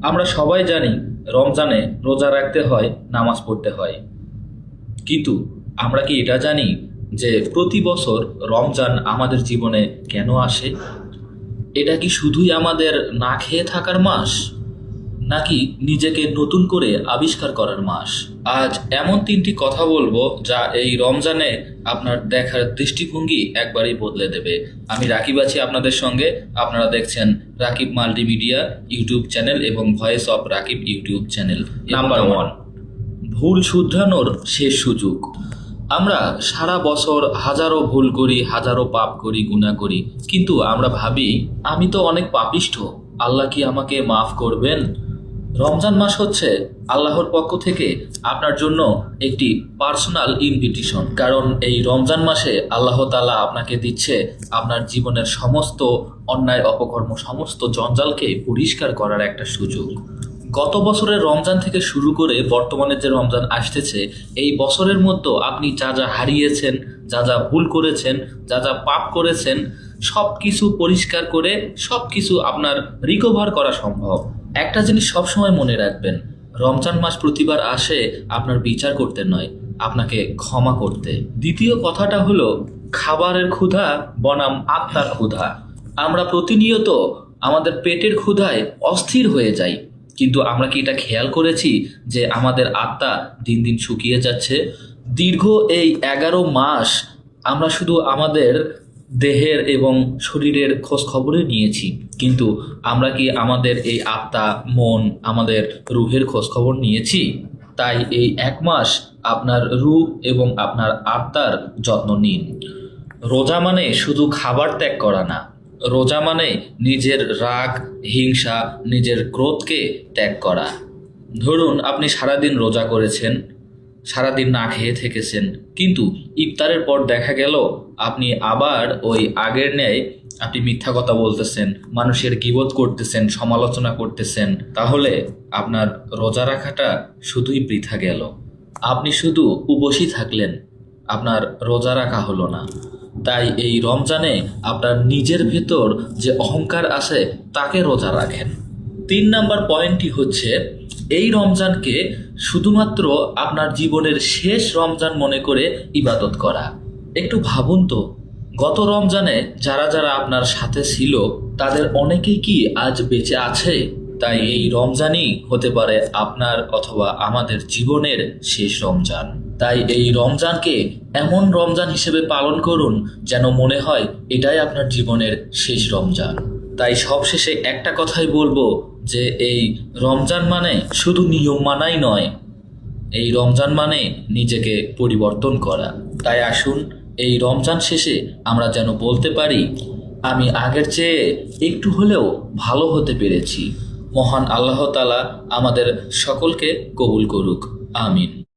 আমরা সবাই জানি রমজানে রোজা রাখতে হয়, নামাজ পড়তে হয়, কিন্তু আমরা কি এটা জানি যে প্রতি বছর রমজান আমাদের জীবনে কেন আসে? এটা কি শুধুই আমাদের না খেয়ে থাকার মাস, নাকি নিজেকে নতুন করে আবিষ্কার করার মাস? আজ এমন তিনটি কথা বলবো যা এই রমজানে আপনার দেখার দৃষ্টিভঙ্গি একবারই বদলে দেবে। আমি রাকিব আছি আপনাদের সঙ্গে। আপনারা দেখছেন রাকিব মাল্টিমিডিয়া ইউটিউব চ্যানেল এবং voice of Rakib YouTube channel. Number 1, ভুল শুধরানোর শেষ সুযোগ। আমরা সারা বছর হাজারো ভুল করি, হাজারো পাপ করি, গুনাহ করি, কিন্তু আমরা ভাবি আমি তো অনেক পাপিষ্ঠ, আল্লাহ কি আমাকে মাফ করবেন? রমজান মাস হচ্ছে আল্লাহর পক্ষ থেকে আপনার জন্য একটি পার্সোনাল ইনভিটেশন, কারণ এই রমজান মাসে আল্লাহ তাআলা আপনাকে দিচ্ছে আপনার জীবনের সমস্ত অন্যায় অপকর্ম, সমস্ত জঞ্জালকে পরিষ্কার করার একটা সুযোগ। গত বছরের রমজান থেকে শুরু করে বর্তমানে যে রমজান আসতেছে, এই বছরের মধ্যে আপনি যা যা হারিয়েছেন, যা যা ভুল করেছেন, যা যা পাপ করেছেন, সব কিছু পরিষ্কার করে সব কিছু আপনার রিকভার করা সম্ভব। একটা জিনিস সবসময় মনে রাখবেন, রমজান মাস প্রতিবার আসে আপনার বিচার করতে নয়, আপনাকে ক্ষমা করতে। দ্বিতীয় কথাটা হলো খাবারের ক্ষুধা বনাম আত্মার ক্ষুধা। আমরা প্রতিনিয়ত আমাদের পেটের ক্ষুধায় অস্থির হয়ে যাই, কিন্তু আমরা কি এটা খেয়াল করেছি যে আমাদের আত্মা দিন দিন শুকিয়ে যাচ্ছে? দীর্ঘ এই 11 মাস আমরা শুধু আমাদের দেহের এবং শরীরের খোঁজ খবরে নিয়েছি, কিন্তু আমরা কি আমাদের এই আত্মা, মন, আমাদের রুহের খোঁজ খবর নিয়েছি? তাই এই 1 মাস আপনার রূহ এবং আপনার আত্মার যত্ন নিন। রোজা মানে শুধু খাবার ত্যাগ করা না, রোজা মানে নিজের রাগ, হিংসা, নিজের ক্রোধকে ত্যাগ করা। ধরুন আপনি সারাদিন রোজা করেছেন, সারাদিন না খেয়ে থেকেছেন, কিন্তু ইফতারের পর দেখা গেল আপনি আবার ওই আগের ন্যায় আপনি মিথ্যা কথা বলতেছেন, মানুষের গীবত করতেছেন, সমালোচনা করতেছেন, তাহলে আপনার রোজা রাখাটা শুধুই বৃথা গেল। আপনি শুধু উপসী থাকলেন, আপনার রোজা রাখা হলো না। তাই এই রমজানে আপনার নিজের ভেতর যে অহংকার আছে তাকে রোজা রাখেন। 3 নাম্বার পয়েন্টটি হচ্ছে এই রমজানকে শুধুমাত্র আপনার জীবনের শেষ রমজান মনে করে ইবাদত করা। একটু ভাবুন তো, গত রমজানে যারা যারা আপনার সাথে ছিল তাদের অনেকেই কি আজ বেঁচে আছে? তাই এই রমজানই হতে পারে আপনার অথবা আমাদের জীবনের শেষ রমজান। তাই এই রমজানকে এমন রমজান হিসেবে পালন করুন যেন মনে হয় এটাই আপনার জীবনের শেষ রমজান। তাই সবশেষে একটা কথাই বলবো যে এই রমজান মানে শুধু নিয়ম মানাই নয়, এই রমজান মানে নিজেকে পরিবর্তন করা। তাই আসুন এই রমজান শেষে আমরা যেন বলতে পারি আমি আগের চেয়ে একটু হলেও ভালো হতে পেরেছি। মহান আল্লাহ তাআলা আমাদের সকলকে কবুল করুক, আমিন।